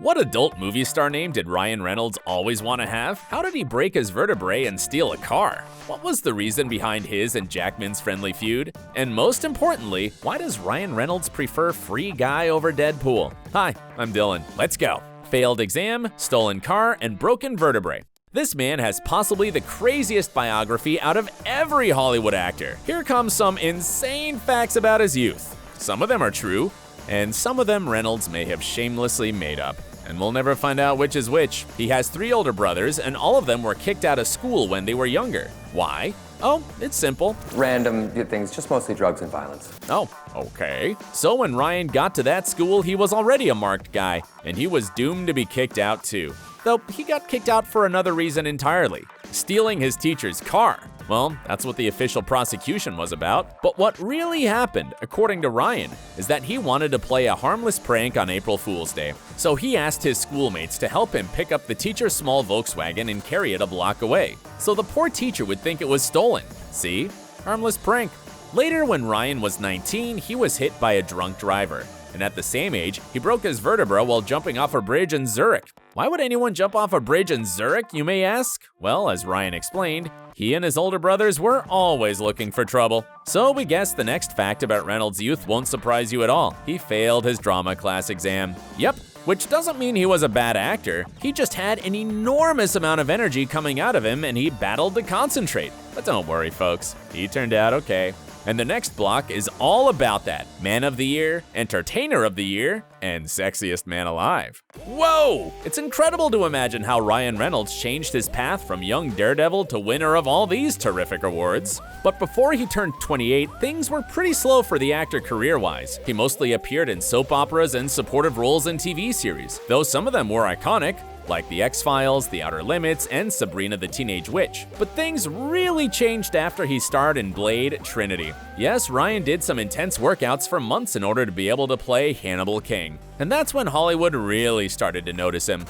What adult movie star name did Ryan Reynolds always want to have? How did he break his vertebrae and steal a car? What was the reason behind his and Jackman's friendly feud? And most importantly, why does Ryan Reynolds prefer Free Guy over Deadpool? Hi, I'm Dylan. Let's go. Failed exam, stolen car, and broken vertebrae. This man has possibly the craziest biography out of every Hollywood actor. Here comes some insane facts about his youth. Some of them are true, and some of them Reynolds may have shamelessly made up. And we'll never find out which is which. He has 3 older brothers, and all of them were kicked out of school when they were younger. Why? Oh, it's simple. Random things, just mostly drugs and violence. Oh, okay. So when Ryan got to that school, he was already a marked guy, and he was doomed to be kicked out too. Though he got kicked out for another reason entirely: stealing his teacher's car. Well, that's what the official prosecution was about. But what really happened, according to Ryan, is that he wanted to play a harmless prank on April Fool's Day. So he asked his schoolmates to help him pick up the teacher's small Volkswagen and carry it a block away, so the poor teacher would think it was stolen. See? Harmless prank. Later, when Ryan was 19, he was hit by a drunk driver. And at the same age, he broke his vertebra while jumping off a bridge in Zurich. Why would anyone jump off a bridge in Zurich, you may ask? Well, as Ryan explained, he and his older brothers were always looking for trouble. So we guess the next fact about Reynolds' youth won't surprise you at all. He failed his drama class exam. Yep, which doesn't mean he was a bad actor. He just had an enormous amount of energy coming out of him and he battled to concentrate. But don't worry, folks, he turned out okay. And the next block is all about that: Man of the Year, Entertainer of the Year, and Sexiest Man Alive. Whoa! It's incredible to imagine how Ryan Reynolds changed his path from young daredevil to winner of all these terrific awards. But before he turned 28, things were pretty slow for the actor career-wise. He mostly appeared in soap operas and supportive roles in TV series, though some of them were iconic, like The X-Files, The Outer Limits, and Sabrina the Teenage Witch. But things really changed after he starred in Blade: Trinity. Yes, Ryan did some intense workouts for months in order to be able to play Hannibal King. And that's when Hollywood really started to notice him.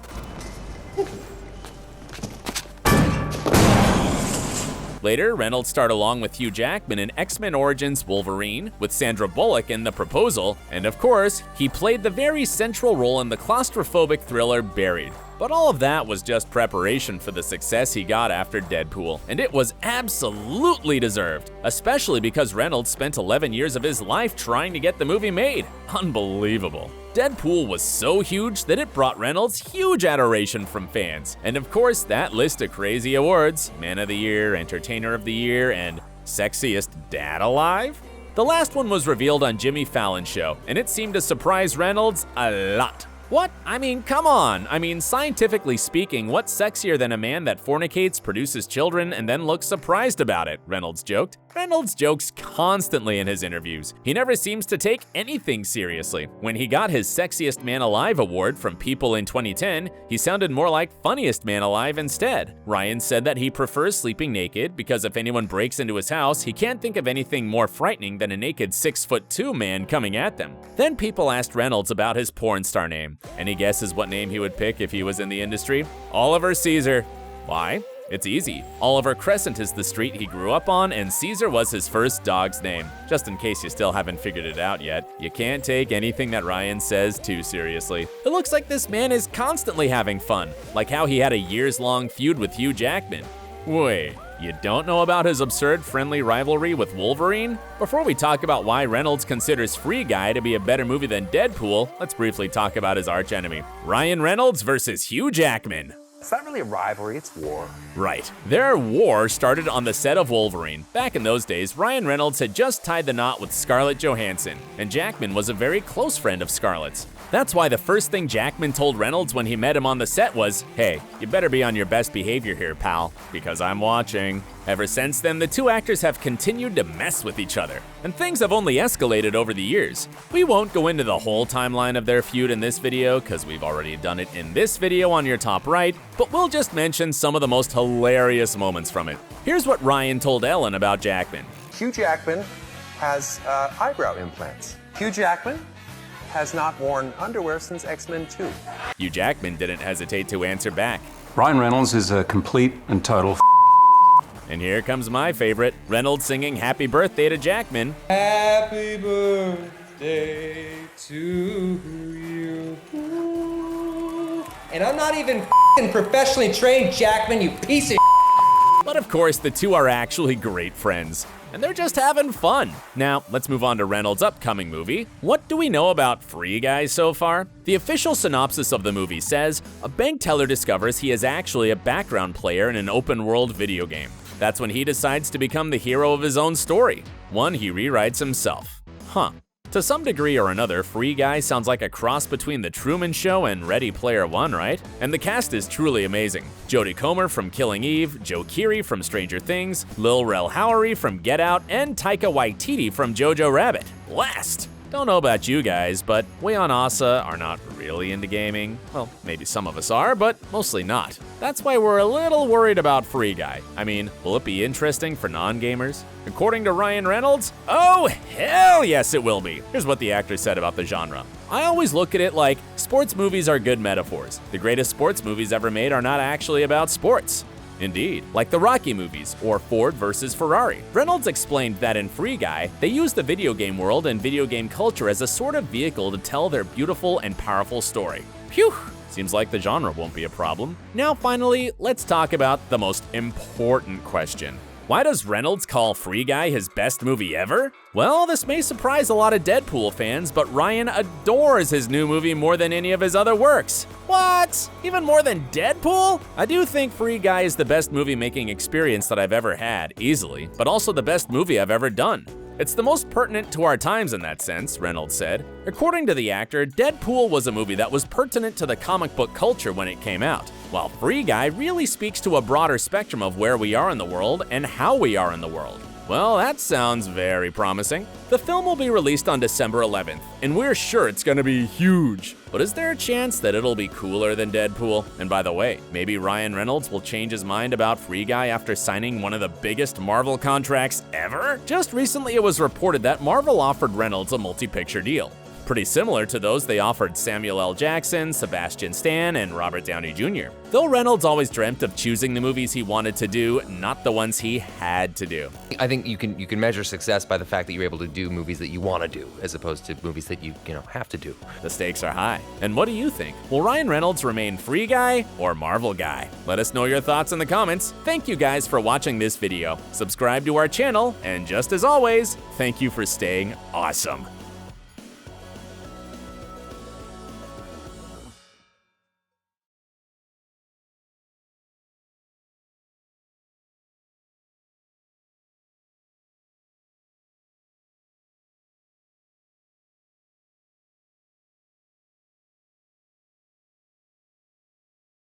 Later, Reynolds starred along with Hugh Jackman in X-Men Origins Wolverine, with Sandra Bullock in The Proposal, and of course, he played the very central role in the claustrophobic thriller Buried. But all of that was just preparation for the success he got after Deadpool, and it was absolutely deserved, especially because Reynolds spent 11 years of his life trying to get the movie made. Unbelievable. Deadpool was so huge that it brought Reynolds huge adoration from fans. And of course, that list of crazy awards: Man of the Year, Entertainer of the Year, and Sexiest Dad Alive? The last one was revealed on Jimmy Fallon's show, and it seemed to surprise Reynolds a lot. What? I mean, come on. Scientifically speaking, what's sexier than a man that fornicates, produces children, and then looks surprised about it? Reynolds joked. Reynolds jokes constantly in his interviews. He never seems to take anything seriously. When he got his Sexiest Man Alive award from People in 2010, he sounded more like Funniest Man Alive instead. Ryan said that he prefers sleeping naked because if anyone breaks into his house, he can't think of anything more frightening than a naked 6'2" man coming at them. Then people asked Reynolds about his porn star name. Any guesses what name he would pick if he was in the industry? Oliver Caesar. Why? It's easy. Oliver Crescent is the street he grew up on, and Caesar was his first dog's name. Just in case you still haven't figured it out yet, you can't take anything that Ryan says too seriously. It looks like this man is constantly having fun, like how he had a years-long feud with Hugh Jackman. Wait, you don't know about his absurd friendly rivalry with Wolverine? Before we talk about why Reynolds considers Free Guy to be a better movie than Deadpool, let's briefly talk about his archenemy: Ryan Reynolds versus Hugh Jackman. It's not really a rivalry, it's war. Right. Their war started on the set of Wolverine. Back in those days, Ryan Reynolds had just tied the knot with Scarlett Johansson, and Jackman was a very close friend of Scarlett's. That's why the first thing Jackman told Reynolds when he met him on the set was, "Hey, you better be on your best behavior here, pal, because I'm watching." Ever since then, the two actors have continued to mess with each other, and things have only escalated over the years. We won't go into the whole timeline of their feud in this video, because we've already done it in this video on your top right, but we'll just mention some of the most hilarious moments from it. Here's what Ryan told Ellen about Jackman. Hugh Jackman has eyebrow implants. Hugh Jackman has not worn underwear since X-Men 2. Hugh Jackman didn't hesitate to answer back. Ryan Reynolds is a complete and total And here comes my favorite, Reynolds singing Happy Birthday to Jackman. Happy birthday to you. And I'm not even f***ing professionally trained, Jackman, you piece of But of course, the two are actually great friends, and they're just having fun. Now, let's move on to Reynolds' upcoming movie. What do we know about Free Guy so far? The official synopsis of the movie says, a bank teller discovers he is actually a background player in an open-world video game. That's when he decides to become the hero of his own story, one he rewrites himself. Huh. To some degree or another, Free Guy sounds like a cross between The Truman Show and Ready Player One, right? And the cast is truly amazing. Jodie Comer from Killing Eve, Keery from Stranger Things, Lil Rel Howery from Get Out, and Taika Waititi from Jojo Rabbit. Blast! Don't know about you guys, but we on OSSA are not really into gaming. Well, maybe some of us are, but mostly not. That's why we're a little worried about Free Guy. I mean, will it be interesting for non-gamers? According to Ryan Reynolds, oh hell yes it will be. Here's what the actor said about the genre. I always look at it like sports movies are good metaphors. The greatest sports movies ever made are not actually about sports. Indeed, like the Rocky movies or Ford versus Ferrari. Reynolds explained that in Free Guy, they use the video game world and video game culture as a sort of vehicle to tell their beautiful and powerful story. Phew! Seems like the genre won't be a problem. Now finally, let's talk about the most important question. Why does Reynolds call Free Guy his best movie ever? Well, this may surprise a lot of Deadpool fans, but Ryan adores his new movie more than any of his other works. What? Even more than Deadpool? I do think Free Guy is the best movie-making experience that I've ever had, easily, but also the best movie I've ever done. It's the most pertinent to our times in that sense, Reynolds said. According to the actor, Deadpool was a movie that was pertinent to the comic book culture when it came out, while Free Guy really speaks to a broader spectrum of where we are in the world and how we are in the world. Well, that sounds very promising. The film will be released on December 11th, and we're sure it's gonna be huge. But is there a chance that it'll be cooler than Deadpool? And by the way, maybe Ryan Reynolds will change his mind about Free Guy after signing one of the biggest Marvel contracts ever? Just recently it was reported that Marvel offered Reynolds a multi-picture deal. Pretty similar to those they offered Samuel L. Jackson, Sebastian Stan, and Robert Downey Jr. Though Reynolds always dreamt of choosing the movies he wanted to do, not the ones he had to do. I think you can measure success by the fact that you're able to do movies that you want to do, as opposed to movies that you have to do. The stakes are high. And what do you think? Will Ryan Reynolds remain Free Guy or Marvel Guy? Let us know your thoughts in the comments. Thank you guys for watching this video. Subscribe to our channel, and just as always, thank you for staying awesome.